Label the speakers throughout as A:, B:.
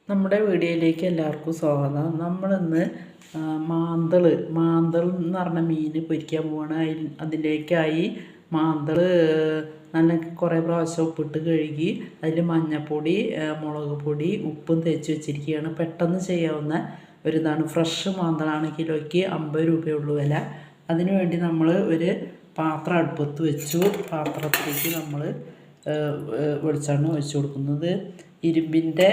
A: നമ്മുടെ വീഡിയോയിലേക്ക് എല്ലാവർക്കും സ്വാഗതം. നമ്മളിന്ന് മാന്തൾ എന്ന് പറഞ്ഞ മീൻ പൊരിക്കാൻ പോവാണ്. അതിലേക്കായി മാന്തൾ നല്ല കുറേ പ്രാവശ്യം ഉപ്പിട്ട് കഴുകി അതിൽ മഞ്ഞൾപ്പൊടി, മുളക് പൊടി, ഉപ്പും തേച്ച് വെച്ചിരിക്കുകയാണ്. പെട്ടെന്ന് ചെയ്യാവുന്ന ഒരിതാണ്. ഫ്രഷ് മാന്തളാണ്. കിലോയ്ക്ക് 50 രൂപയുള്ളൂ വില. അതിനു വേണ്ടി നമ്മൾ ഒരു പാത്രം അടുപ്പത്ത് വെച്ചു. പാത്രത്തിലേക്ക് നമ്മൾ വെളിച്ചെണ്ണ ഒഴിച്ച് കൊടുക്കുന്നത്. ഇരുമ്പിൻ്റെ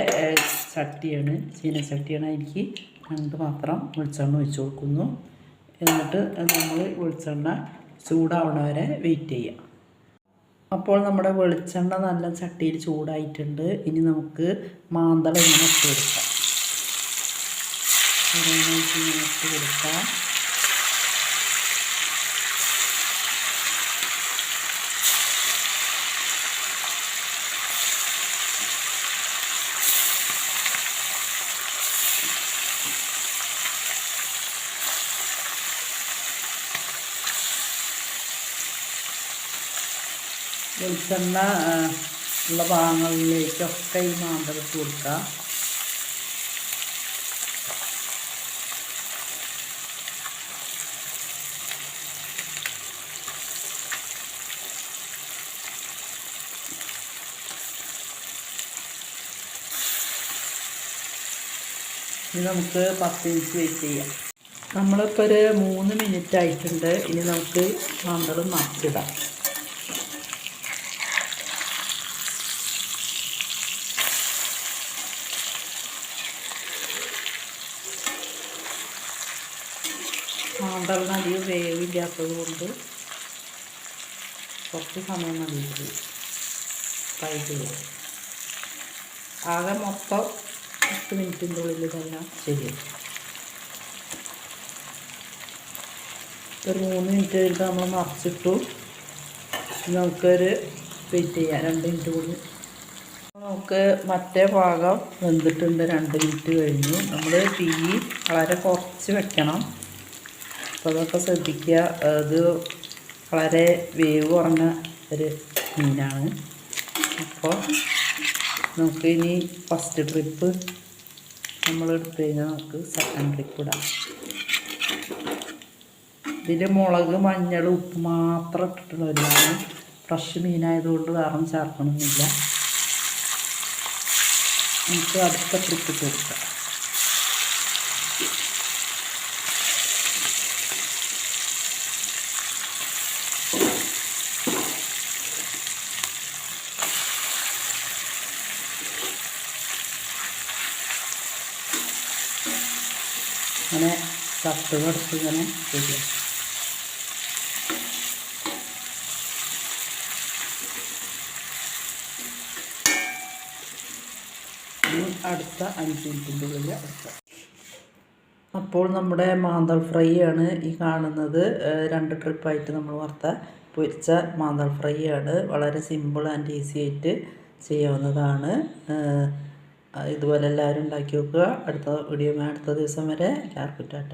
A: ചട്ടിയാണ്, ചീനച്ചട്ടിയാണ്. അതിലേക്ക് 2 പാത്രം വെളിച്ചെണ്ണ ഒഴിച്ച് കൊടുക്കുന്നു. എന്നിട്ട് നമ്മൾ വെളിച്ചെണ്ണ ചൂടാവണ വരെ വെയിറ്റ് ചെയ്യാം. അപ്പോൾ നമ്മുടെ വെളിച്ചെണ്ണ നല്ല ചട്ടിയിൽ ചൂടായിട്ടുണ്ട്. ഇനി നമുക്ക് മാന്തള ഇങ്ങനെ ഇട്ട് കൊടുക്കാം. ഇങ്ങനെ ഇട്ട് കൊടുക്കാം. വെളിച്ചെണ്ണ ഉള്ള ഭാഗങ്ങളിലേക്കൊക്കെ ഈ മാന്തൾ ഇട്ട് കൊടുക്കുക. ഇനി നമുക്ക് 10 മിനിറ്റ് വെയിറ്റ് ചെയ്യാം. നമ്മളിപ്പോൾ ഒരു 3 മിനിറ്റ് ആയിട്ടുണ്ട്. ഇനി നമുക്ക് മാന്തൾ മറിച്ചിടാം. മാന്തളിന് അധികം വേവില്ലാത്തത് കൊണ്ട് കുറച്ച് സമയം മതി ഫ്രൈ ചെയ്യാം. ആകെ മൊത്തം 10 മിനിറ്റിൻ്റെ ഉള്ളിൽ ഇതെല്ലാം ശരിയായി. ഒരു 3 മിനിറ്റ് കഴിഞ്ഞിട്ട് നമ്മൾ മറിച്ചിട്ടു. നമുക്കൊരു വെയിറ്റ് ചെയ്യാം 2 മിനിറ്റ് കൂടി. നമുക്ക് മറ്റേ ഭാഗം വെന്തിട്ടുണ്ട്. 2 മിനിറ്റ് കഴിഞ്ഞു. നമ്മൾ തീ വളരെ കുറച്ച് വെക്കണം. അപ്പോൾ അതൊക്കെ ശ്രദ്ധിക്കുക. അത് വളരെ വേവ് കുറഞ്ഞ ഒരു മീനാണ്. അപ്പോൾ നമുക്ക് ഇനി ഫസ്റ്റ് ട്രിപ്പ് നമ്മൾ എടുത്തു കഴിഞ്ഞാൽ നമുക്ക് സെക്കൻഡ് ട്രിപ്പ് ഇടാം. ഇതിൽ മുളക്, മഞ്ഞൾ, ഉപ്പ് മാത്രം ഇട്ടിട്ടുള്ളവരാണ്. ഫ്രഷ് മീനായതുകൊണ്ട് വേറെ ചേർക്കണമെന്നില്ല. നമുക്ക് അടുത്ത ട്രിപ്പ് ഇട്ട് കൊടുക്കാം. അങ്ങനെ ചട്ടുകടുത്ത് ഇങ്ങനെ ശരിയാക്കും. അടുത്ത 5 മിനിറ്റിൻ്റെ ഉള്ളിൽ അടുത്ത. അപ്പോൾ നമ്മുടെ മാന്തൾ ഫ്രൈ ആണ് ഈ കാണുന്നത്. 2 ട്രിപ്പായിട്ട് നമ്മൾ പൊരിച്ച മാന്തൾ ഫ്രൈ ആണ്. വളരെ സിമ്പിൾ ആൻഡ് ഈസി ആയിട്ട് ചെയ്യാവുന്നതാണ്. ഇതുപോലെ എല്ലാവരും ഉണ്ടാക്കി നോക്കുക. അടുത്ത വീഡിയോ അടുത്ത ദിവസം വരെ എല്ലാവർക്കും ടാറ്റ.